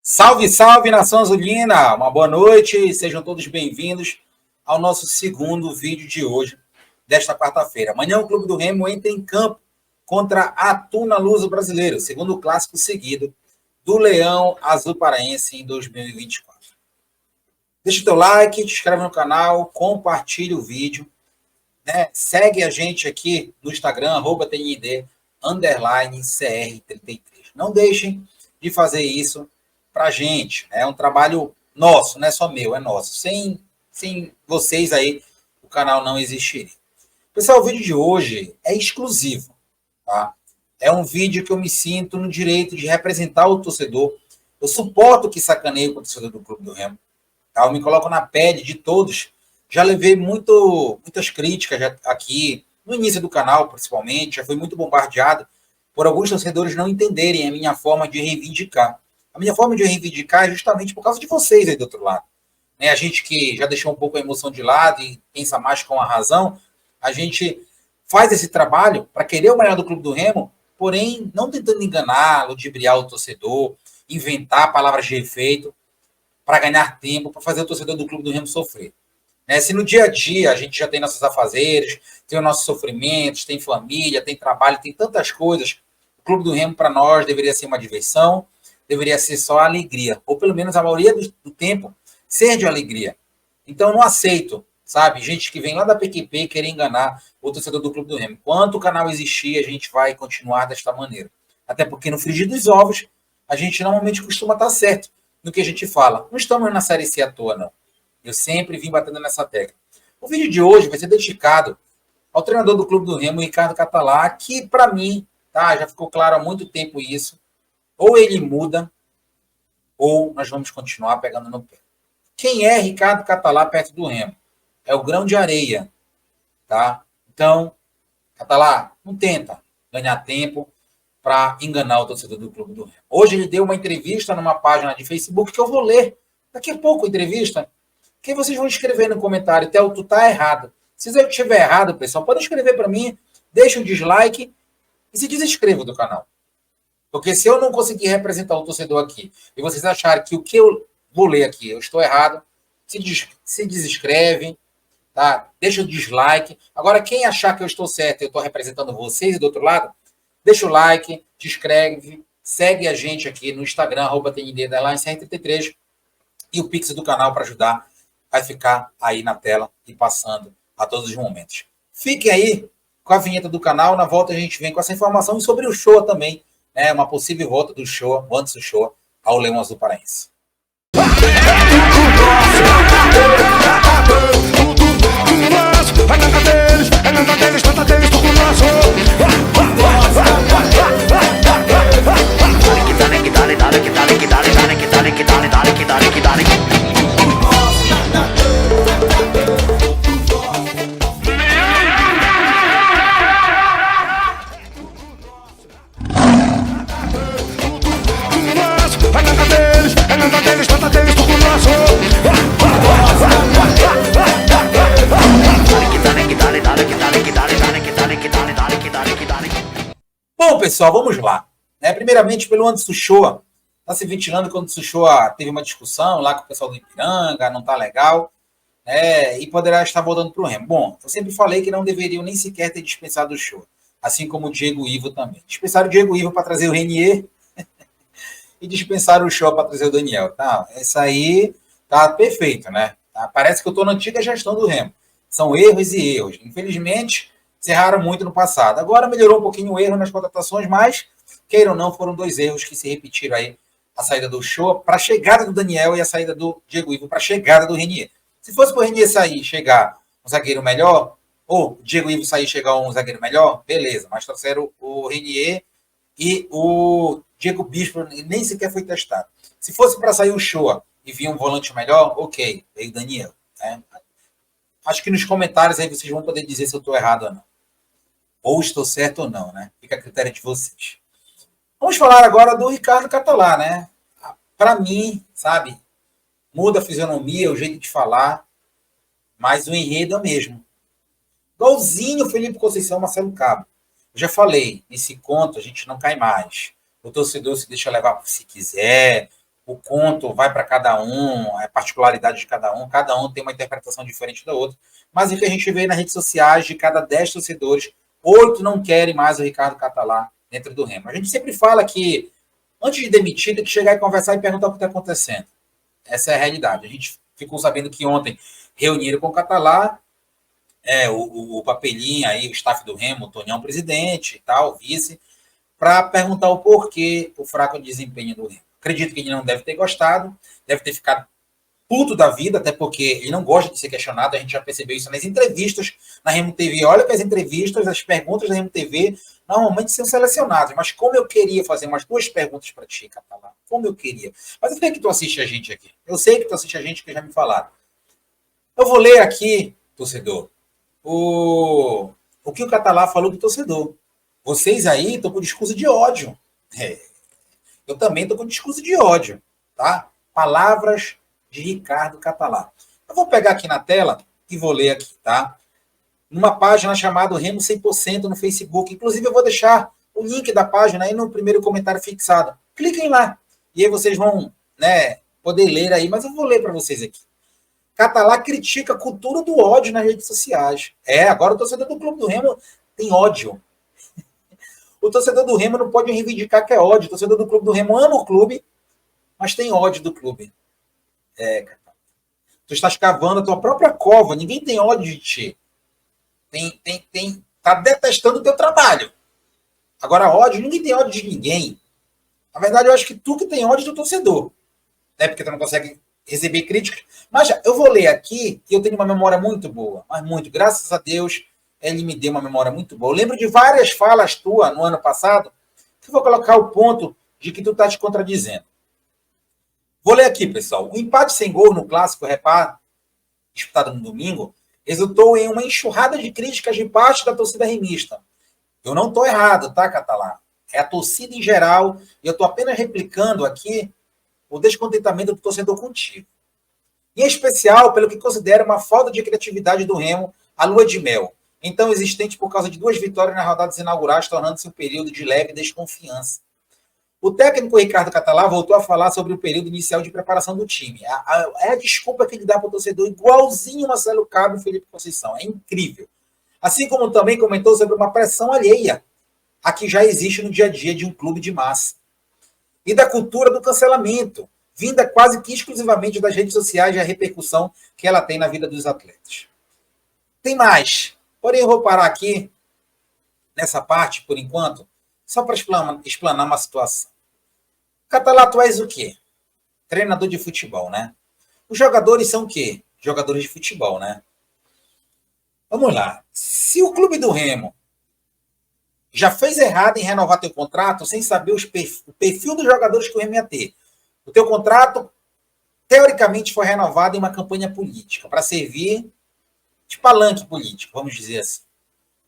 Salve, salve, nação azulina! Uma boa noite, sejam todos bem-vindos ao nosso segundo vídeo de hoje, desta quarta-feira. Amanhã o Clube do Remo entra em campo contra a Tuna Luso Brasileiro, segundo clássico seguido do Leão Azul Paraense em 2024. Deixa o teu like, te inscreve no canal, compartilha o vídeo, né? Segue a gente aqui no Instagram, @TND_CR33. Não deixem de fazer isso para a gente. É um trabalho nosso, não é só meu, é nosso. Sem vocês aí, o canal não existiria. Pessoal, o vídeo de hoje é exclusivo. Tá? É um vídeo que eu me sinto no direito de representar o torcedor. Eu suporto que sacaneio com o torcedor do Clube do Remo. Tá? Eu me coloco na pele de todos. Já levei muitas críticas aqui, no início do canal, principalmente. Já fui muito bombardeado por alguns torcedores não entenderem a minha forma de reivindicar. A minha forma de reivindicar é justamente por causa de vocês aí do outro lado. Né? A gente que já deixou um pouco a emoção de lado e pensa mais com a razão, a gente faz esse trabalho para querer o melhor do Clube do Remo, porém não tentando enganar, ludibriar o torcedor, inventar palavras de efeito para ganhar tempo, para fazer o torcedor do Clube do Remo sofrer. Né? Se no dia a dia a gente já tem nossos afazeres, tem os nossos sofrimentos, tem família, tem trabalho, tem tantas coisas, o Clube do Remo para nós deveria ser uma diversão, deveria ser só alegria, ou pelo menos a maioria do tempo ser de alegria. Então eu não aceito, sabe, gente que vem lá da PQP querer enganar o torcedor do Clube do Remo. Enquanto o canal existir, a gente vai continuar desta maneira. Até porque no frigir dos ovos, a gente normalmente costuma estar certo no que a gente fala. Não estamos na Série C à toa, não. Eu sempre vim batendo nessa tecla. O vídeo de hoje vai ser dedicado ao treinador do Clube do Remo, Ricardo Catalá, que para mim, tá, já ficou claro há muito tempo isso, ou ele muda, ou nós vamos continuar pegando no pé. Quem é Ricardo Catalá perto do Remo? É o grão de areia, tá? Então, Catalá, não tenta ganhar tempo para enganar o torcedor do Clube do Remo. Hoje ele deu uma entrevista numa página de Facebook que eu vou ler. Daqui a pouco a entrevista. Que vocês vão escrever no comentário, Theo, tu tá errado. Se eu estiver errado, pessoal, pode escrever para mim, deixa um dislike e se desinscreva do canal. Porque se eu não conseguir representar o torcedor aqui e vocês acharem que o que eu vou ler aqui eu estou errado, se desinscreve, tá? Deixa o dislike. Agora, quem achar que eu estou certo e eu estou representando vocês do outro lado, deixa o like, te inscreve, segue a gente aqui no Instagram, @TND_CR33 e o Pix do canal para ajudar vai ficar aí na tela e passando a todos os momentos. Fiquem aí com a vinheta do canal. Na volta a gente vem com essa informação e sobre o show também, né? Uma possível volta do show, antes do show, ao Leão Azul Paraense. Bom, pessoal, vamos lá. Primeiramente, pelo Anderson Shoa. Está se ventilando que o Anderson Shoa teve uma discussão lá com o pessoal do Ipiranga, não está legal, e poderá estar voltando para o Remo. Bom, eu sempre falei que não deveriam nem sequer ter dispensado o Shoa, assim como o Diego Ivo também. Dispensaram o Diego Ivo para trazer o Renier e dispensaram o Shoa para trazer o Daniel. Tá, essa aí tá perfeito, né? Parece que eu estou na antiga gestão do Remo. São erros e erros. Infelizmente, se erraram muito no passado. Agora melhorou um pouquinho o erro nas contratações, mas, queiram ou não, foram dois erros que se repetiram aí. A saída do Shoa para a chegada do Daniel e a saída do Diego Ivo para a chegada do Renier. Se fosse para o Renier sair e chegar um zagueiro melhor, ou o Diego Ivo sair e chegar um zagueiro melhor, beleza. Mas trouxeram o Renier e o Diego Bispo nem sequer foi testado. Se fosse para sair o Shoa e vir um volante melhor, ok, veio o Daniel. Né? Acho que nos comentários aí vocês vão poder dizer se eu estou errado ou não. Ou estou certo ou não, né? Fica a critério de vocês. Vamos falar agora do Ricardo Catalá, né? Para mim, sabe, muda a fisionomia, o jeito de falar, mas o enredo é o mesmo. Igualzinho Felipe Conceição, Marcelo Cabo. Eu já falei, nesse conto a gente não cai mais. O torcedor se deixa levar se quiser, o conto vai para cada um, a particularidade de cada um tem uma interpretação diferente da outra. Mas o que a gente vê nas redes sociais, de cada 10 torcedores, 8 não querem mais o Ricardo Catalá dentro do Remo. A gente sempre fala que, antes de demitir, tem que chegar e conversar e perguntar o que está acontecendo. Essa é a realidade. A gente ficou sabendo que ontem reuniram com o Catalá, o Papelinha, aí, o staff do Remo, o Tonhão, presidente e tal, vice, para perguntar o porquê o fraco desempenho do Remo. Acredito que ele não deve ter gostado, deve ter ficado puto da vida, até porque ele não gosta de ser questionado, a gente já percebeu isso nas entrevistas na Remo TV. Olha que as entrevistas, as perguntas da Remo TV, normalmente são selecionadas, mas como eu queria fazer umas 2 perguntas para ti, Catalá, como eu queria. Mas eu sei que tu assiste a gente aqui, eu sei que tu assiste a gente, que já me falaram. Eu vou ler aqui, torcedor, o que o Catalá falou do torcedor. Vocês aí estão com discurso de ódio. Eu também estou com discurso de ódio, tá? Palavras de Ricardo Catalá. Eu vou pegar aqui na tela e vou ler aqui, tá? Numa página chamada Remo 100% no Facebook. Inclusive, eu vou deixar o link da página aí no primeiro comentário fixado. Cliquem lá. E aí vocês vão, né, poder ler aí, mas eu vou ler para vocês aqui. Catalá critica a cultura do ódio nas redes sociais. Agora o torcedor do Clube do Remo tem ódio. O torcedor do Remo não pode reivindicar que é ódio. O torcedor do Clube do Remo ama o clube, mas tem ódio do clube. Tu estás cavando a tua própria cova. Ninguém tem ódio de ti. Tá detestando o teu trabalho. Agora, ódio, ninguém tem ódio de ninguém. Na verdade, eu acho que tu que tem ódio do torcedor. Né? Porque tu não consegue receber críticas. Mas eu vou ler aqui, que eu tenho uma memória muito boa. Mas muito. Graças a Deus, ele me deu uma memória muito boa. Eu lembro de várias falas tuas no ano passado, que eu vou colocar o ponto de que tu tá te contradizendo. Vou ler aqui, pessoal. O empate sem gol no Clássico Repá, disputado no domingo, resultou em uma enxurrada de críticas de parte da torcida remista. Eu não estou errado, tá, Catalá? É a torcida em geral, e eu estou apenas replicando aqui o descontentamento do torcedor contigo. Em especial, pelo que considero uma falta de criatividade do Remo, a lua de mel, então existente por causa de 2 vitórias nas rodadas inaugurais, tornando-se um período de leve desconfiança. O técnico Ricardo Catalá voltou a falar sobre o período inicial de preparação do time. É a desculpa que ele dá para o torcedor, igualzinho Marcelo Cabo e Felipe Conceição. É incrível. Assim como também comentou sobre uma pressão alheia a que já existe no dia a dia de um clube de massa. E da cultura do cancelamento, vinda quase que exclusivamente das redes sociais e a repercussão que ela tem na vida dos atletas. Tem mais. Porém, eu vou parar aqui, nessa parte, por enquanto, só para explanar uma situação. Catalá, tu és o quê? Treinador de futebol, né? Os jogadores são o quê? Jogadores de futebol, né? Vamos lá. Se o clube do Remo já fez errado em renovar teu contrato sem saber o perfil dos jogadores que o Remo ia ter, o teu contrato, teoricamente, foi renovado em uma campanha política, para servir de palanque político, vamos dizer assim.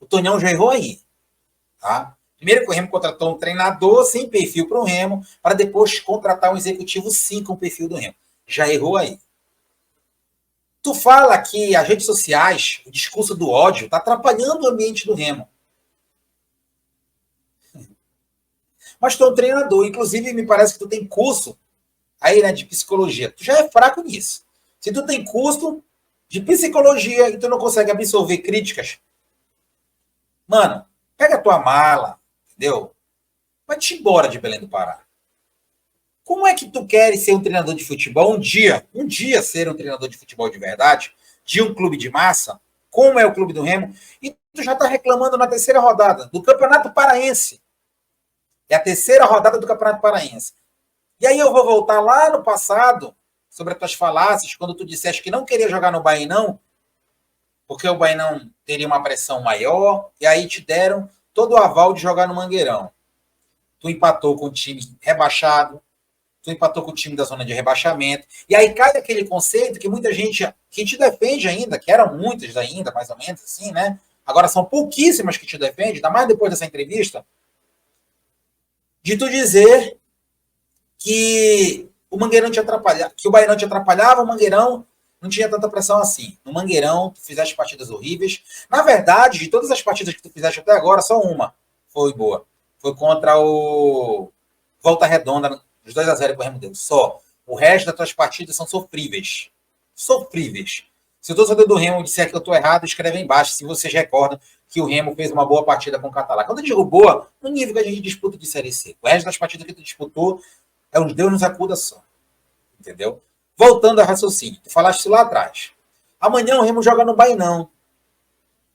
O Tonhão já errou aí, tá? Primeiro que o Remo contratou um treinador sem perfil para o Remo, para depois contratar um executivo sim com o perfil do Remo. Já errou aí. Tu fala que as redes sociais, o discurso do ódio, está atrapalhando o ambiente do Remo. Mas tu é um treinador, inclusive me parece que tu tem curso aí, né, de psicologia. Tu já é fraco nisso. Se tu tem curso de psicologia e tu não consegue absorver críticas, mano, pega a tua mala, entendeu? Vai-te embora de Belém do Pará. Como é que tu queres ser um treinador de futebol um dia ser um treinador de futebol de verdade, de um clube de massa, como é o clube do Remo, e tu já tá reclamando na terceira rodada do Campeonato Paraense. É a terceira rodada do Campeonato Paraense. E aí eu vou voltar lá no passado, sobre as tuas falácias, quando tu disseste que não queria jogar no Bainão, porque o Bainão teria uma pressão maior, e aí te deram todo o aval de jogar no Mangueirão. Tu empatou com o time rebaixado, tu empatou com o time da zona de rebaixamento, e aí cai aquele conceito que muita gente que te defende ainda, que eram muitas ainda, mais ou menos assim, né? Agora são pouquíssimas que te defendem, ainda mais depois dessa entrevista, de tu dizer que o Mangueirão te atrapalhava, que o Bainão te atrapalhava, o Mangueirão não tinha tanta pressão assim. No Mangueirão, tu fizeste partidas horríveis. Na verdade, de todas as partidas que tu fizeste até agora, só uma foi boa. Foi contra o Volta Redonda, os 2-0 que o Remo deu. Só. O resto das tuas partidas são sofríveis. Sofríveis. Se o torcedor do Remo disser que eu estou errado, escreve aí embaixo se vocês recordam que o Remo fez uma boa partida com o Catalá. Quando eu digo boa, no nível que a gente disputa de Série C. O resto das partidas que tu disputou é um Deus nos acuda só. Entendeu? Voltando ao raciocínio. Tu falaste isso lá atrás. Amanhã o Remo joga no Bainão.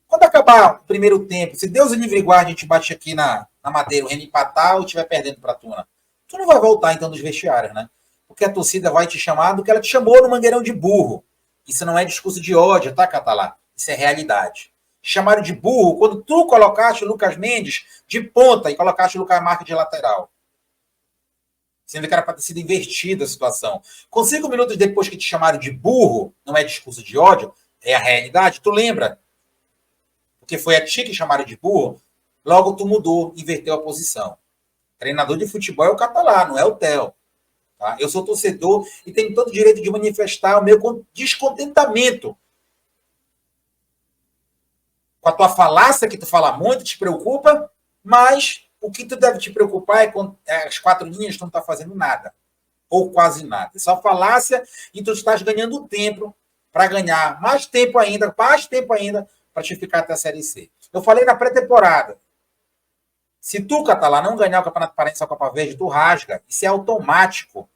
Quando acabar o primeiro tempo, se Deus livre e guarde, a gente bate aqui na Madeira, o Remo empatar ou estiver perdendo para a Tuna. Tu não vai voltar então dos vestiários, né? Porque a torcida vai te chamar do que ela te chamou no Mangueirão de burro. Isso não é discurso de ódio, tá, Catalá? Isso é realidade. Chamaram de burro quando tu colocaste o Lucas Mendes de ponta e colocaste o Lucas Marques de lateral. Sendo que era para ter sido invertida a situação. Com 5 minutos depois que te chamaram de burro, não é discurso de ódio, é a realidade, tu lembra? Porque foi a ti que chamaram de burro, logo tu mudou, inverteu a posição. Treinador de futebol é o Catalá, não é o Theo. Tá? Eu sou torcedor e tenho todo o direito de manifestar o meu descontentamento com a tua falácia, que tu fala muito, te preocupa, mas o que tu deve te preocupar é com as 4 linhas, tu não está fazendo nada. Ou quase nada. É só falácia e tu estás ganhando tempo para ganhar mais tempo ainda para te ficar até a Série C. Eu falei na pré-temporada. Se tu, Catalá, não ganhar o Campeonato Paraense ou a Copa Verde, tu rasga. Isso é automático.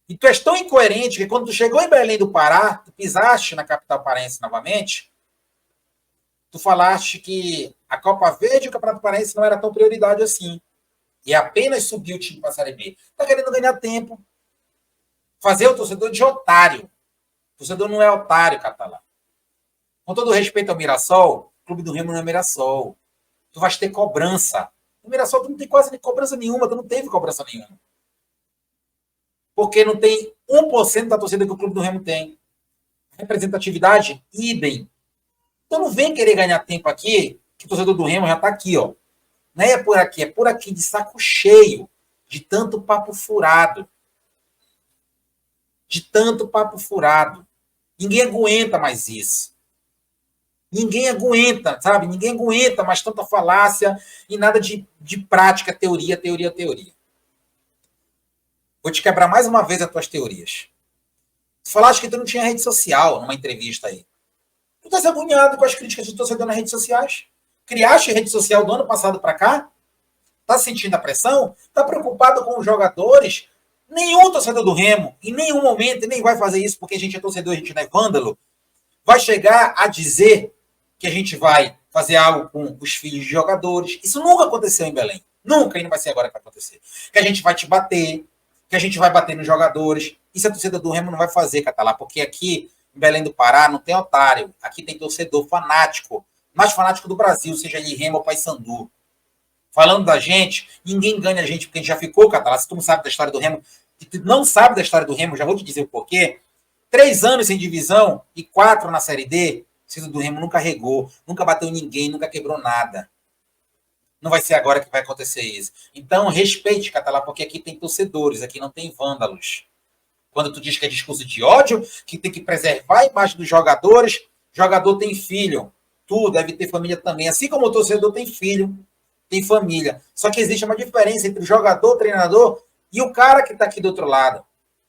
E tu és tão incoerente que quando tu chegou em Belém do Pará, tu pisaste na capital paraense novamente, tu falaste que a Copa Verde e o Campeonato Paraense não era tão prioridade assim. E apenas subiu o time para a Série B. Tá querendo ganhar tempo. Fazer o torcedor de otário. O torcedor não é otário, Catalá. Com todo respeito ao Mirassol, o Clube do Remo não é Mirassol. Tu vais ter cobrança. No Mirassol tu não tem quase cobrança nenhuma, tu não teve cobrança nenhuma. Porque não tem 1% da torcida que o Clube do Remo tem. Representatividade, idem. Então não vem querer ganhar tempo aqui, que o torcedor do Remo já está aqui, ó. Não é por aqui de saco cheio, de tanto papo furado. De tanto papo furado. Ninguém aguenta mais isso. Ninguém aguenta, sabe? Ninguém aguenta mais tanta falácia e nada de prática, teoria. Vou te quebrar mais uma vez as tuas teorias. Tu falaste que tu não tinha rede social numa entrevista aí. Tu tá se agoniado com as críticas do torcedor nas redes sociais? Criaste rede social do ano passado para cá? Tá sentindo a pressão? Tá preocupado com os jogadores? Nenhum torcedor do Remo, em nenhum momento, e nem vai fazer isso porque a gente é torcedor, a gente não é vândalo, vai chegar a dizer que a gente vai fazer algo com os filhos de jogadores. Isso nunca aconteceu em Belém. Nunca, e não vai ser agora que vai acontecer. Que a gente vai te bater, que a gente vai bater nos jogadores. Isso a torcida do Remo não vai fazer, Catalá, porque aqui em Belém do Pará não tem otário. Aqui tem torcedor fanático, mais fanático do Brasil, seja ele Remo ou Paysandu. Falando da gente, ninguém ganha a gente, porque a gente já ficou, Catalá. Se tu não sabe da história do Remo, se tu não sabe da história do Remo, já vou te dizer o porquê. 3 anos sem divisão e 4 na Série D, o torcedor do Remo nunca regou, nunca bateu ninguém, nunca quebrou nada. Não vai ser agora que vai acontecer isso. Então, respeite, Catalá, porque aqui tem torcedores, aqui não tem vândalos. Quando tu diz que é discurso de ódio, que tem que preservar a imagem dos jogadores, jogador tem filho. Tu deve ter família também. Assim como o torcedor tem filho, tem família. Só que existe uma diferença entre o jogador, o treinador e o cara que está aqui do outro lado.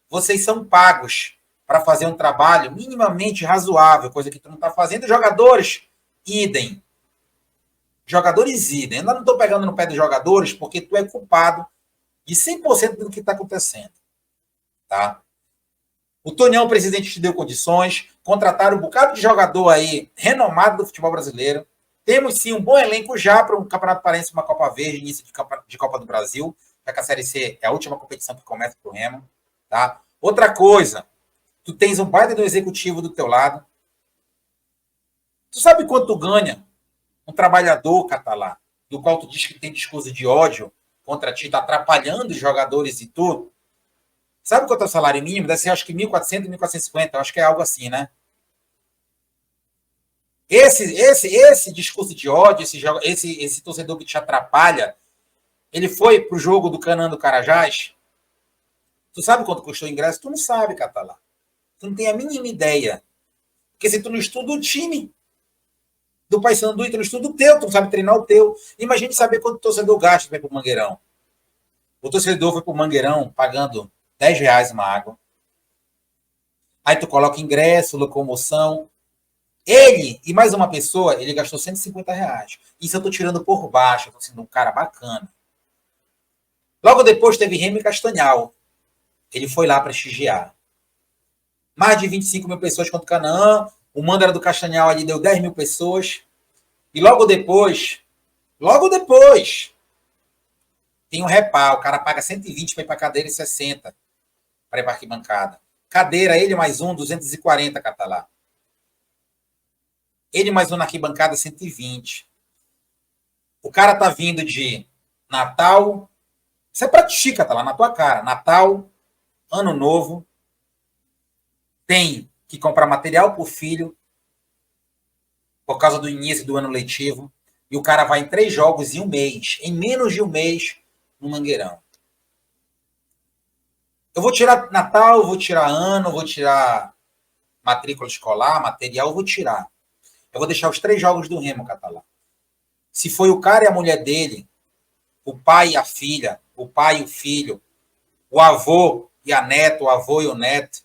Vocês são pagos para fazer um trabalho minimamente razoável, coisa que tu não está fazendo. Jogadores, idem. Jogadores, idem. Eu não estou pegando no pé dos jogadores porque tu é culpado de 100% do que está acontecendo. Tá? O Tonhão, o presidente, te deu condições, contrataram um bocado de jogador aí, renomado do futebol brasileiro. Temos sim um bom elenco já para um Campeonato Paraense, uma Copa Verde, início de Copa do Brasil, já que a Série C é a última competição que começa para o Remo. Tá? Outra coisa, tu tens um baita do executivo do teu lado. Tu sabe quanto tu ganha um trabalhador, Catalá, do qual tu diz que tem discurso de ódio contra ti, tá atrapalhando os jogadores e tu? Sabe quanto é o salário mínimo? Deve ser, acho que 1.400, 1.450. Acho que é algo assim, né? Esse discurso de ódio, esse torcedor que te atrapalha, ele foi pro jogo do Canaã do Carajás? Tu sabe quanto custou o ingresso? Tu não sabe, Catalá. Tu não tem a mínima ideia. Porque se tu não estuda o time do Paysandu e tu não estuda o teu, tu não sabe treinar o teu. Imagine saber quanto o torcedor gasta para ir pro Mangueirão. O torcedor foi pro Mangueirão pagando R$ 10 uma água. Aí tu coloca ingresso, locomoção. Ele e mais uma pessoa, ele gastou R$ 150. Isso eu tô tirando por baixo, eu tô sendo um cara bacana. Logo depois teve Remo e Castanhal. Ele foi lá prestigiar. Mais de 25 mil pessoas contra o Canaã. O mando era do Castanhal, ali deu 10 mil pessoas. E logo depois, tem um repá. O cara paga 120 para ir para cadeira e 60 para ir para arquibancada. Cadeira, ele mais um, 240, Catalá. Ele mais um na arquibancada, 120. O cara tá vindo de Natal. Isso é pra ti, Catalá, na tua cara. Natal, Ano Novo. Tem que comprar material pro filho por causa do início do ano letivo. E o cara vai em 3 jogos em um mês. Em menos de um mês, no Mangueirão. Eu vou tirar Natal, vou tirar ano, vou tirar matrícula escolar, material, eu vou tirar. Eu vou deixar os 3 jogos do Remo, Catalá. Se foi o cara e a mulher dele, o pai e a filha, o pai e o filho, o avô e a neta, o avô e o neto.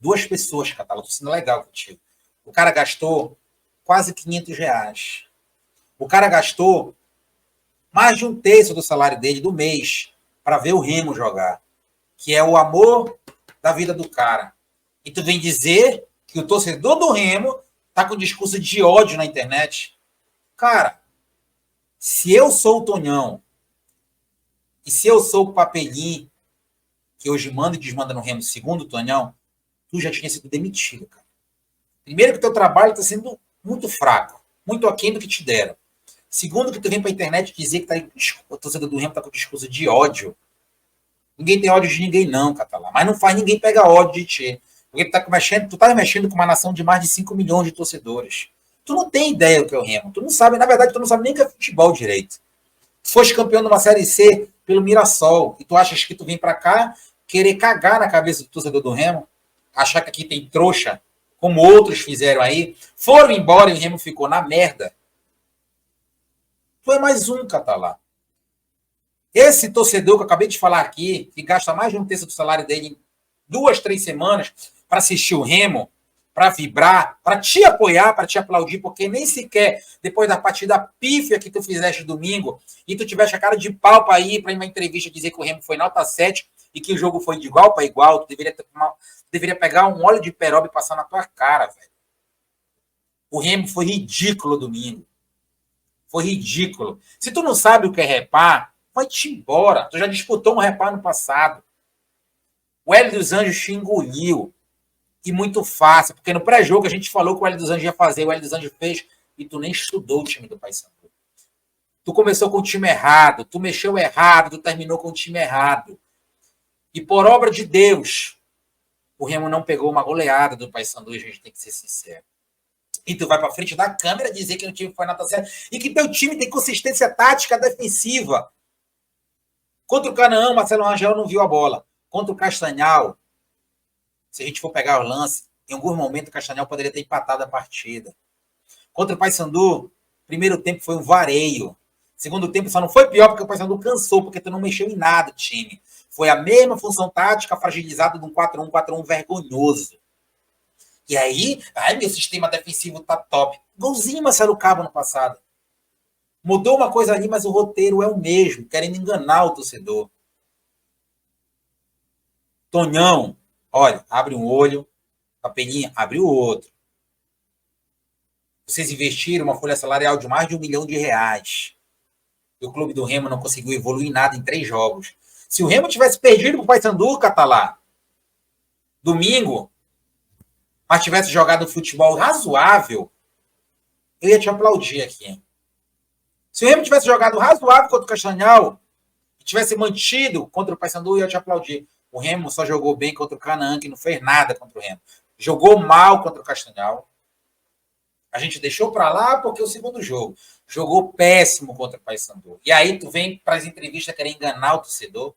2 pessoas, Catalá, tô sendo legal contigo. O cara gastou quase R$ 500. O cara gastou mais de 1/3 do salário dele do mês para ver o Remo jogar, que é o amor da vida do cara. E tu vem dizer que o torcedor do Remo tá com discurso de ódio na internet. Cara, se eu sou o Tonhão e se eu sou o Papelinho, que hoje manda e desmanda no Remo, segundo o Tonhão, tu já tinha sido demitido, cara. Primeiro que teu trabalho está sendo muito fraco, muito aquém do que te deram. Segundo que tu vem pra internet dizer que tá, o torcedor do Remo tá com discurso de ódio. Ninguém tem ódio de ninguém não, Catalá. Mas não faz ninguém pegar ódio de ti. Porque tu tá mexendo com uma nação de mais de 5 milhões de torcedores. Tu não tem ideia do que é o Remo. Tu não sabe, na verdade, tu não sabe nem o que é futebol direito. Tu foste campeão de uma Série C pelo Mirassol. E tu achas que tu vem pra cá querer cagar na cabeça do torcedor do Remo? Achar que aqui tem trouxa, como outros fizeram aí. Foram embora e o Remo ficou na merda. Tu é mais um, Catalá. Esse torcedor que eu acabei de falar aqui, que gasta mais de 1/3 do salário dele em 2, 3 semanas para assistir o Remo, para vibrar, para te apoiar, para te aplaudir, porque nem sequer depois da partida pífia que tu fizeste domingo e tu tiveste a cara de pau para ir para uma entrevista dizer que o Remo foi nota 7 e que o jogo foi de igual para igual, tu deveria pegar um óleo de peroba e passar na tua cara, velho. O Remo foi ridículo domingo. Foi ridículo. Se tu não sabe o que é repar, vai-te embora. Tu já disputou um repar no passado. O Hélio dos Anjos te engoliu. E muito fácil, porque no pré-jogo a gente falou que o Hélio dos Anjos ia fazer, o Hélio dos Anjos fez, e tu nem estudou o time do Paysandu. Tu começou com o time errado, tu mexeu errado, tu terminou com o time errado. E por obra de Deus, o Remo não pegou uma goleada do Paysandu, a gente tem que ser sincero. E tu vai para frente da câmera dizer que o time foi nota 7 e que teu time tem consistência tática defensiva. Contra o Canaã, o Marcelo Rangel não viu a bola. Contra o Castanhal, se a gente for pegar o lance, em algum momento o Castanhal poderia ter empatado a partida. Contra o Paysandu, primeiro tempo foi um vareio. Segundo tempo só não foi pior porque o Paysandu cansou, porque tu não mexeu em nada, time. Foi a mesma função tática fragilizada de um 4-1, 4-1 vergonhoso. E aí, meu sistema defensivo tá top. Golzinho Marcelo Cabo no passado. Mudou uma coisa ali, mas o roteiro é o mesmo, querendo enganar o torcedor. Tonhão, olha, abre um olho, Papelinha, abre o outro. Vocês investiram uma folha salarial de mais de R$1 milhão. E o clube do Remo não conseguiu evoluir nada em 3 jogos. Se o Remo tivesse perdido pro Paysandu, Catalá, domingo, mas tivesse jogado futebol razoável, eu ia te aplaudir aqui. Se o Remo tivesse jogado razoável contra o Castanhal, e tivesse mantido contra o Paysandu, eu ia te aplaudir. O Remo só jogou bem contra o Canaã, que não fez nada contra o Remo. Jogou mal contra o Castanhal. A gente deixou para lá porque é o segundo jogo. Jogou péssimo contra o Paysandu. E aí tu vem para as entrevistas querer enganar o torcedor.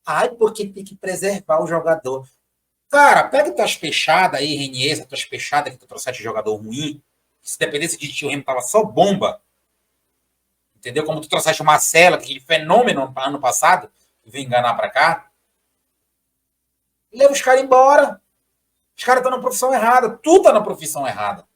Ai, porque tem que preservar o jogador. Cara, pega tuas fechadas aí, Renier, tuas fechadas que tu trouxeste de jogador ruim. Se dependesse de ti, o Remo tava só bomba. Entendeu? Como tu trouxeste o Marcelo, aquele fenômeno ano passado, que veio enganar para cá. Leva os caras embora. Os caras estão na profissão errada. Tu tá na profissão errada.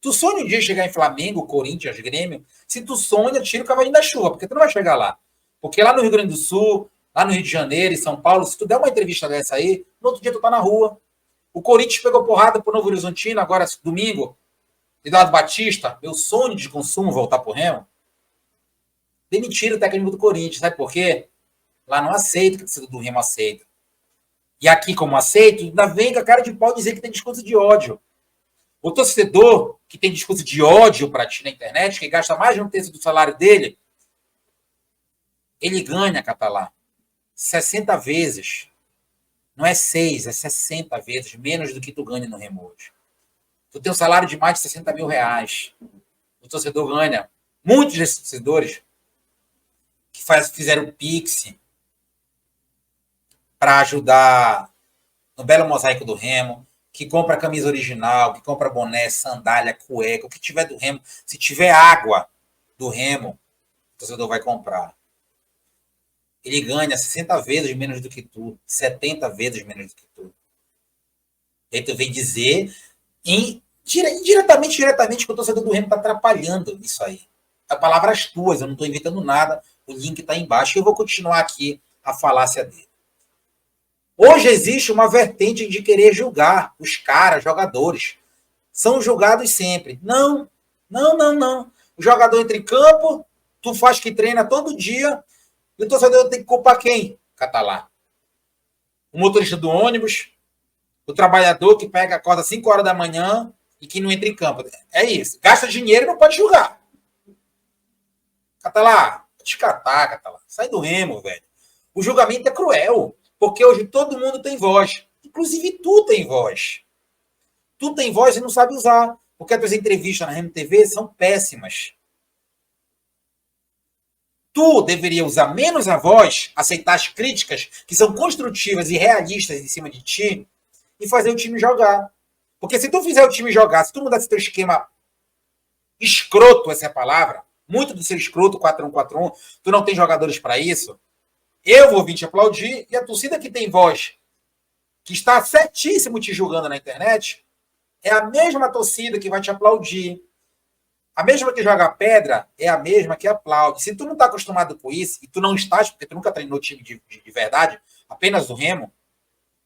Tu sonha um dia chegar em Flamengo, Corinthians, Grêmio. Se tu sonha, tira o cavalinho da chuva, porque tu não vai chegar lá. Porque lá no Rio Grande do Sul, lá no Rio de Janeiro, em São Paulo, se tu der uma entrevista dessa aí, no outro dia tu tá na rua. O Corinthians pegou porrada pro Novo Horizontino, agora domingo. Eduardo Batista, meu sonho de consumo voltar pro Remo. Demitiram o técnico do Corinthians, sabe por quê? Lá não aceita o que o torcedor do Remo aceita. E aqui, como aceito, ainda vem com a cara de pau dizer que tem discurso de ódio. O torcedor que tem discurso de ódio para ti na internet, que gasta mais de um terço do salário dele, ele ganha, Catalá, 60 vezes. Não é 6, é 60 vezes menos do que tu ganha no Remo hoje. Tu tem um salário de mais de 60 mil reais. O torcedor ganha. Muitos desses torcedores que fizeram Pix para ajudar no belo mosaico do Remo, que compra camisa original, que compra boné, sandália, cueca, o que tiver do Remo. Se tiver água do Remo, o torcedor vai comprar. Ele ganha 60 vezes menos do que tu, 70 vezes menos do que tu. E aí tu vem dizer, diretamente, que o torcedor do Remo está atrapalhando isso aí. A palavras tuas, eu não estou inventando nada, o link está embaixo e eu vou continuar aqui a falácia dele. Hoje existe uma vertente de querer julgar os caras, jogadores. São julgados sempre. Não. O jogador entra em campo, tu faz que treina todo dia, e o torcedor tem que culpar quem? Catalá. O motorista do ônibus, o trabalhador que pega a corda às 5 horas da manhã e que não entra em campo. É isso. Gasta dinheiro e não pode julgar. Catalá, te catar, Catalá. Sai do Remo, velho. O julgamento é cruel. Porque hoje todo mundo tem voz. Inclusive tu tem voz. Tu tem voz e não sabe usar. Porque as tuas entrevistas na Remo TV são péssimas. Tu deveria usar menos a voz, aceitar as críticas que são construtivas e realistas em cima de ti e fazer o time jogar. Porque se tu fizer o time jogar, se tu mudar esse teu esquema escroto, essa é a palavra, muito do seu escroto, 4-1-4-1, tu não tem jogadores para isso, eu vou vir te aplaudir e a torcida que tem voz, que está certíssimo te julgando na internet, é a mesma torcida que vai te aplaudir. A mesma que joga pedra é a mesma que aplaude. Se tu não está acostumado com isso, e tu não estás, porque tu nunca treinou time de verdade, apenas do Remo,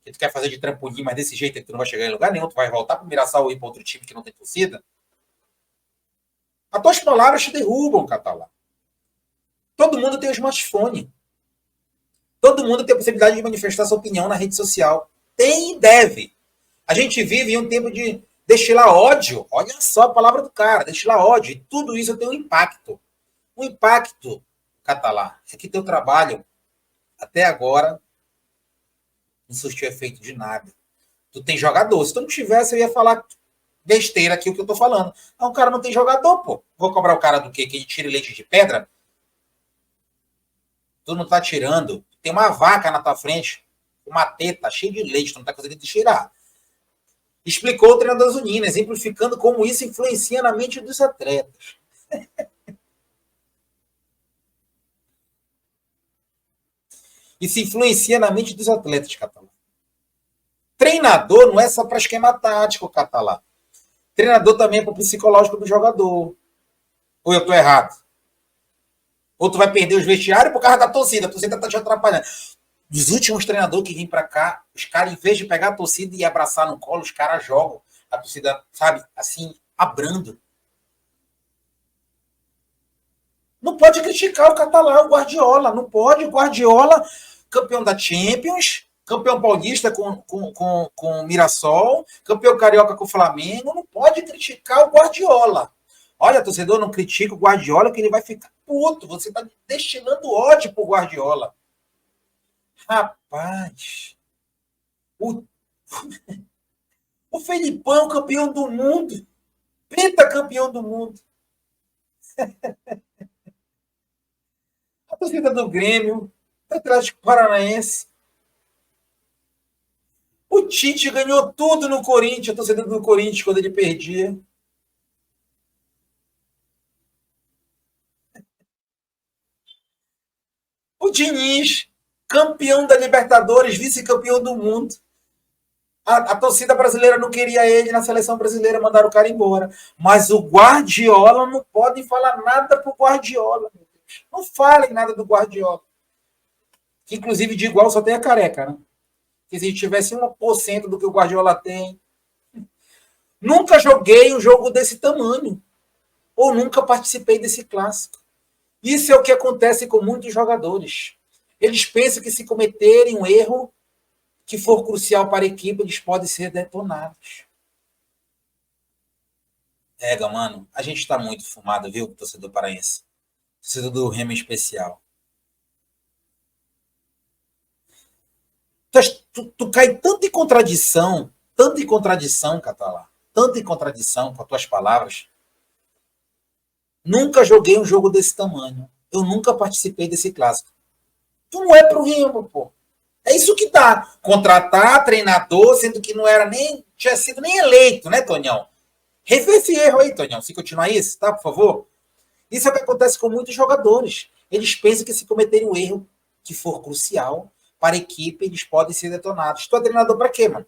que tu quer fazer de trampolim, mas desse jeito que tu não vai chegar em lugar nenhum, tu vai voltar para o Mirassol ou ir para outro time que não tem torcida, as tuas palavras te derrubam, Catalá. Todo mundo tem um smartphone. Todo mundo tem a possibilidade de manifestar sua opinião na rede social. Tem e deve. A gente vive em um tempo de destilar ódio. Olha só a palavra do cara, destilar ódio. E tudo isso tem um impacto. O impacto, Catalá, é que teu trabalho, até agora, não surtiu efeito de nada. Tu tem jogador. Se tu não tivesse, eu ia falar besteira aqui o que eu tô falando. Ah, o cara não tem jogador, pô. Vou cobrar o cara do quê? Que ele tire leite de pedra? Tu não tá tirando. Tem uma vaca na tua frente, uma teta cheia de leite, tu não tá conseguindo tirar. Explicou o treinador Zunino, exemplificando como isso influencia na mente dos atletas. Isso influencia na mente dos atletas, Catalá. Treinador não é só para esquema tático, Catalá. Treinador também é para o psicológico do jogador. Ou eu tô errado? Ou tu vai perder os vestiários por causa da torcida. A torcida tá te atrapalhando. Dos últimos treinadores que vêm para cá, os caras, em vez de pegar a torcida e abraçar no colo, os caras jogam a torcida, sabe, assim, abrando. Não pode criticar o Catalá, o Guardiola. Não pode. O Guardiola, campeão da Champions, campeão paulista com o Mirassol, campeão carioca com o Flamengo. Não pode criticar o Guardiola. Olha, torcedor, não critica o Guardiola que ele vai ficar puto. Você está destilando ódio pro Guardiola. Rapaz, o, o Felipão, campeão do mundo, pentacampeão do mundo. A torcida do Grêmio, do Atlético Paranaense. O Tite ganhou tudo no Corinthians, a torcida do Corinthians, quando ele perdia. O Diniz, campeão da Libertadores, vice-campeão do mundo. A torcida brasileira não queria ele na seleção brasileira, mandaram o cara embora. Mas o Guardiola, não podem falar nada pro Guardiola, meu Deus. Não falem nada do Guardiola. Que, inclusive, de igual só tem a careca, né? Que se tivesse 1% do que o Guardiola tem. Nunca joguei um jogo desse tamanho. Ou nunca participei desse clássico. Isso é o que acontece com muitos jogadores. Eles pensam que se cometerem um erro que for crucial para a equipe, eles podem ser detonados. Mano, a gente tá muito fumado, viu, torcedor paraense? Torcedor do Remo em especial. Tu cai tanto em contradição, Catalá, tanto em contradição com as tuas palavras. Nunca joguei um jogo desse tamanho. Eu nunca participei desse clássico. Tu não é pro Remo, pô. É isso que dá. Contratar treinador, sendo que não era nem, tinha sido nem eleito, né, Tonhão? Rever esse erro aí, Tonhão. Se continuar isso, tá, por favor? Isso é o que acontece com muitos jogadores. Eles pensam que se cometerem um erro que for crucial para a equipe, eles podem ser detonados. Tu é treinador para quê, mano?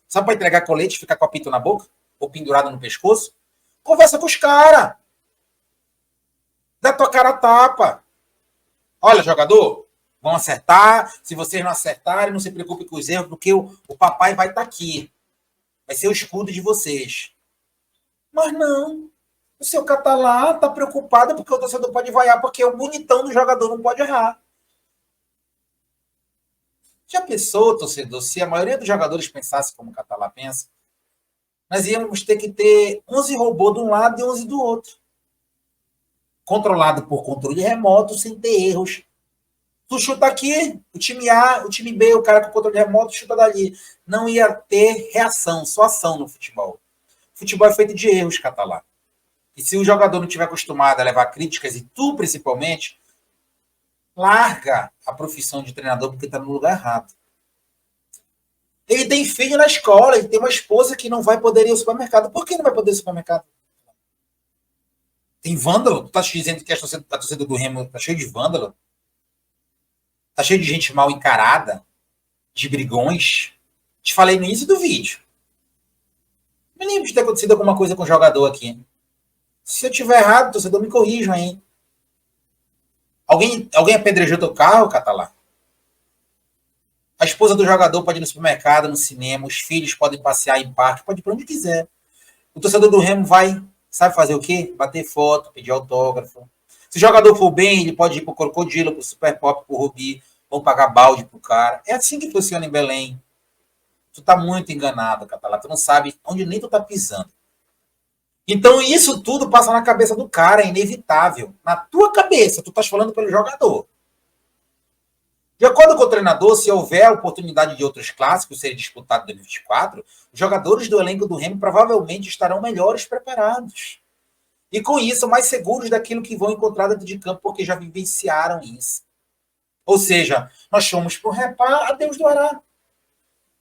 Só para entregar colete e ficar com a apito na boca? Ou pendurado no pescoço? Conversa com os caras. Dá tua cara a tapa. Olha, jogador, vão acertar. Se vocês não acertarem, não se preocupe com os erros, porque o papai vai estar aqui. Vai ser o escudo de vocês. Mas não. O seu Catalá tá preocupado porque o torcedor pode vaiar, porque o bonitão do jogador não pode errar. Já pensou, torcedor, se a maioria dos jogadores pensasse como o Catalá pensa, nós íamos ter que ter 11 robôs de um lado e 11 do outro. Controlado por controle remoto, sem ter erros. Tu chuta aqui, o time A, o time B, o cara com controle remoto chuta dali. Não ia ter reação, só ação no futebol. O futebol é feito de erros, Catalá. E se o jogador não estiver acostumado a levar críticas, e tu principalmente, larga a profissão de treinador porque está no lugar errado. Ele tem filho na escola, ele tem uma esposa que não vai poder ir ao supermercado. Por que não vai poder ir ao supermercado? Tem vândalo? Tu tá dizendo que a torcida do Remo tá cheio de vândalo? Tá cheio de gente mal encarada? De brigões? Te falei no início do vídeo. Não lembro de ter acontecido alguma coisa com o jogador aqui. Se eu tiver errado, torcedor, me corrijam aí. Alguém apedrejou teu carro, Catalá? A esposa do jogador pode ir no supermercado, no cinema, os filhos podem passear em parque, pode ir para onde quiser. O torcedor do Remo vai, sabe fazer o quê? Bater foto, pedir autógrafo. Se o jogador for bem, ele pode ir pro Crocodilo, pro Super Pop, pro Rubi, vão pagar balde pro cara. É assim que funciona em Belém. Tu tá muito enganado, Catalá. Tu não sabe onde nem tu tá pisando. Então isso tudo passa na cabeça do cara, é inevitável. Na tua cabeça, tu estás falando pelo jogador. De acordo com o treinador, se houver a oportunidade de outros clássicos serem disputados em 2024, os jogadores do elenco do Remo provavelmente estarão melhores preparados. E com isso, mais seguros daquilo que vão encontrar dentro de campo, porque já vivenciaram isso. Ou seja, nós fomos para o repá, a Deus do Ará.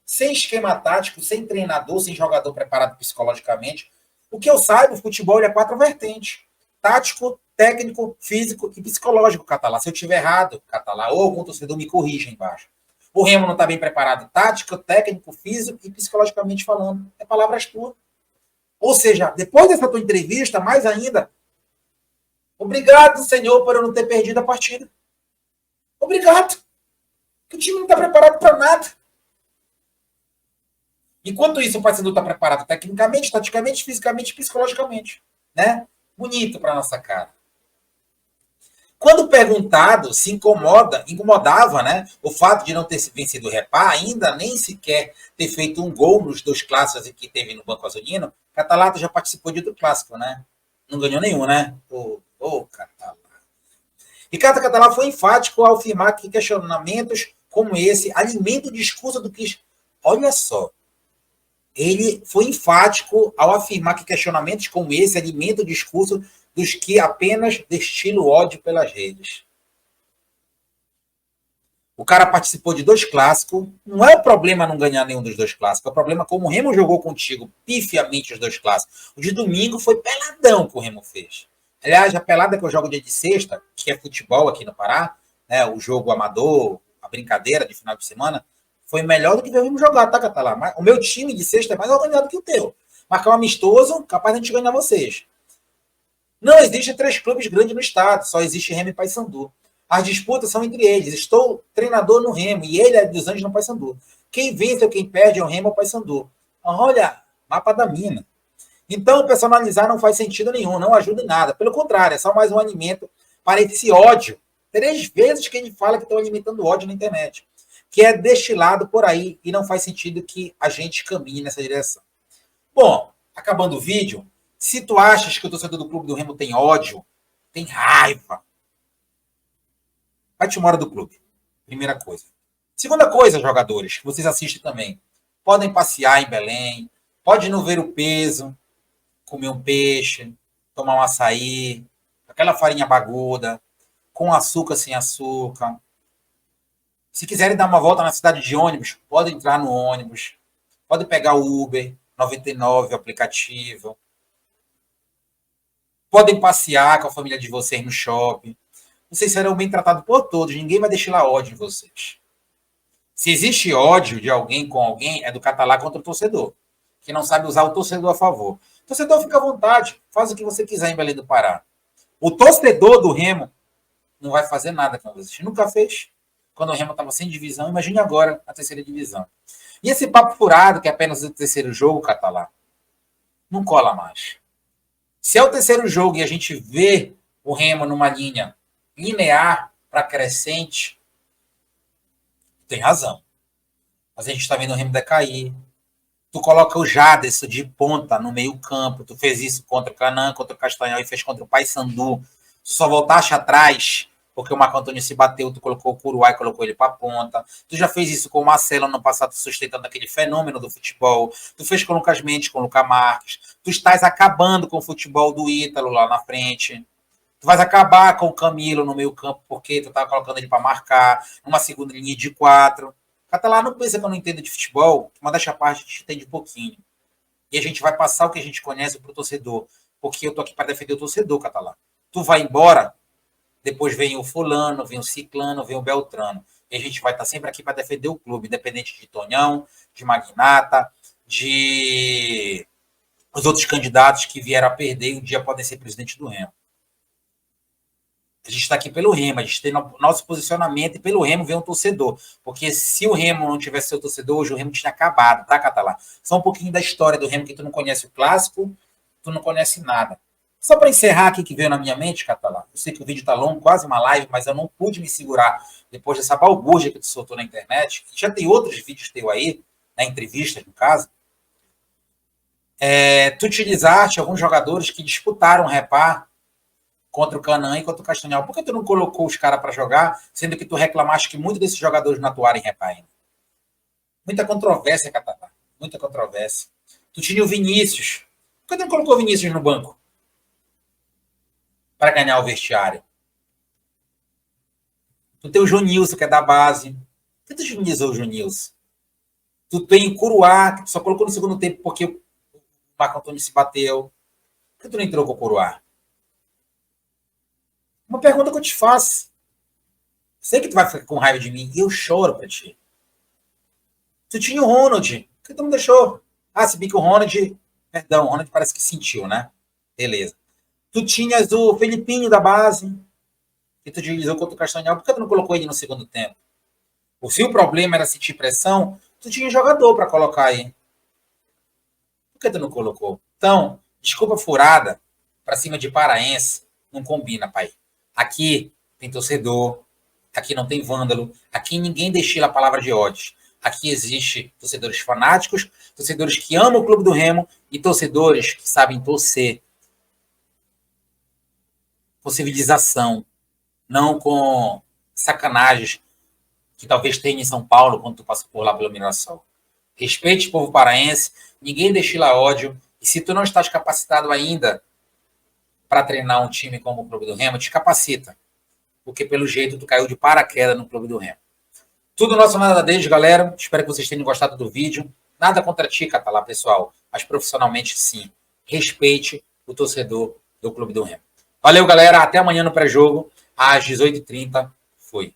Sem esquema tático, sem treinador, sem jogador preparado psicologicamente. O que eu saiba, o futebol é 4 vertentes. Tático, técnico, físico e psicológico, Catalá. Se eu estiver errado, Catalá, ou algum torcedor me corrija embaixo. O Remo não está bem preparado. Tático, técnico, físico e psicologicamente falando. É palavras tuas. Ou seja, depois dessa tua entrevista, mais ainda, obrigado, Senhor, por eu não ter perdido a partida. Obrigado. Que o time não está preparado para nada. Enquanto isso, o Paysandu está preparado tecnicamente, taticamente, fisicamente e psicologicamente. Né? Bonito para nossa cara. Quando perguntado se incomodava, né, o fato de não ter vencido o Repá, ainda nem sequer ter feito um gol nos 2 clássicos que teve no Banco Azulino, Catalá já participou de outro clássico, né? Não ganhou nenhum, né? Catalá. Ricardo Catalá foi enfático ao afirmar que questionamentos como esse alimentam o discurso do que... Olha só. Ele foi enfático ao afirmar que questionamentos como esse alimentam o discurso dos que apenas destilam ódio pelas redes. O cara participou de 2 clássicos. Não é o problema não ganhar nenhum dos 2 clássicos. É o problema como o Remo jogou contigo pifiamente os 2 clássicos. O de domingo foi peladão que o Remo fez. Aliás, a pelada que eu jogo dia de sexta, que é futebol aqui no Pará, né, o jogo amador, a brincadeira de final de semana, foi melhor do que ver o Remo jogar, tá, Catalá? O meu time de sexta é mais organizado que o teu. Marcar um amistoso, capaz de a gente ganhar vocês. Não existem 3 clubes grandes no estado, só existe Remo e Paysandu. As disputas são entre eles. Estou treinador no Remo e ele é dos Anjos no Paysandu. Quem vence ou quem perde é o Remo ou o Paysandu. Olha, mapa da mina. Então, personalizar não faz sentido nenhum, não ajuda em nada. Pelo contrário, é só mais um alimento para esse ódio. 3 vezes que a gente fala que estão alimentando ódio na internet, que é destilado por aí e não faz sentido que a gente caminhe nessa direção. Bom, acabando o vídeo, se tu achas que o torcedor do Clube do Remo tem ódio, tem raiva, vai-te embora do clube. Primeira coisa. Segunda coisa, jogadores, que vocês assistem também. Podem passear em Belém, pode não ver o peso, comer um peixe, tomar um açaí, aquela farinha baguda, com açúcar, sem açúcar. Se quiserem dar uma volta na cidade de ônibus, podem entrar no ônibus, podem pegar o Uber 99, o aplicativo. Podem passear com a família de vocês no shopping. Vocês serão bem tratados por todos, ninguém vai deixar lá ódio em vocês. Se existe ódio de alguém com alguém, é do Catalá contra o torcedor, que não sabe usar o torcedor a favor. O torcedor fica à vontade, faz o que você quiser em Belém do Pará. O torcedor do Remo não vai fazer nada com vocês. Nunca fez. Quando o Remo estava sem divisão, imagine agora a terceira divisão. E esse papo furado, que é apenas o terceiro jogo, Catalá, não cola mais. Se é o terceiro jogo e a gente vê o Remo numa linha linear para crescente, tem razão. Mas a gente está vendo o Remo decair. Tu coloca o Jaderson de ponta no meio campo. Tu fez isso contra o Canaã, contra o Castanhal e fez contra o Paysandu. Tu só voltaste atrás porque o Marco Antônio se bateu, tu colocou o Curuá e colocou ele para ponta. Tu já fez isso com o Marcelo no passado, sustentando aquele fenômeno do futebol. Tu fez com o Lucas Mendes, com o Lucas Marques. Tu estás acabando com o futebol do Ítalo lá na frente. Tu vais acabar com o Camilo no meio campo porque tu tá colocando ele para marcar numa segunda linha de 4. Catalá, não pensa que eu não entendo de futebol, mas dessa parte a gente entende pouquinho. E a gente vai passar o que a gente conhece pro torcedor, porque eu tô aqui para defender o torcedor, Catalá. Tu vai embora, depois vem o fulano, vem o ciclano, vem o beltrano. E a gente vai estar sempre aqui para defender o clube, independente de Tonhão, de Magnata, de os outros candidatos que vieram a perder e um dia podem ser presidente do Remo. A gente está aqui pelo Remo, a gente tem nosso posicionamento e pelo Remo vem um torcedor. Porque se o Remo não tivesse seu torcedor, hoje o Remo tinha acabado, tá, Catalá? Só um pouquinho da história do Remo, que tu não conhece o clássico, tu não conhece nada. Só para encerrar aqui que veio na minha mente, Catalá, eu sei que o vídeo está longo, quase uma live, mas eu não pude me segurar depois dessa balbúrdia que tu soltou na internet. Já tem outros vídeos teu aí, na entrevista, no caso. Tu utilizaste alguns jogadores que disputaram o repar contra o Canaã e contra o Castanhal. Por que tu não colocou os caras para jogar, sendo que tu reclamaste que muitos desses jogadores não atuaram em repar ainda? Muita controvérsia, Catalá. Muita controvérsia. Tu tinha o Vinícius. Por que tu não colocou o Vinícius no banco? Para ganhar o vestiário. Tu tem o Junilson, que é da base. Por que tu junizou o Junilson? Tu tem o Curuá, que tu só colocou no segundo tempo porque o Marco Antônio se bateu. Por que tu não entrou com o Curuá? Uma pergunta que eu te faço. Sei que tu vai ficar com raiva de mim e eu choro pra ti. Tu tinha o Ronald. Por que tu não deixou? Ah, se bem que o Ronald... Perdão, o Ronald parece que sentiu, né? Beleza. Tu tinhas o Felipinho da base, que tu utilizou contra o Castanhal. Por que tu não colocou ele no segundo tempo? Se o problema era sentir pressão, tu tinha jogador para colocar aí. Por que tu não colocou? Então, desculpa furada para cima de paraense, não combina, pai. Aqui tem torcedor, aqui não tem vândalo, aqui ninguém destila a palavra de ódio. Aqui existe torcedores fanáticos, torcedores que amam o Clube do Remo e torcedores que sabem torcer. Com civilização, não com sacanagens que talvez tenha em São Paulo quando tu passa por lá pela Mirassol. Respeite o povo paraense, ninguém destila ódio, e se tu não estás capacitado ainda para treinar um time como o Clube do Remo, te capacita, porque pelo jeito tu caiu de paraquedas no Clube do Remo. Tudo nosso nada deles, galera. Espero que vocês tenham gostado do vídeo. Nada contra ti, Catalá, pessoal, mas profissionalmente sim. Respeite o torcedor do Clube do Remo. Valeu, galera. Até amanhã no pré-jogo, às 18h30. Fui.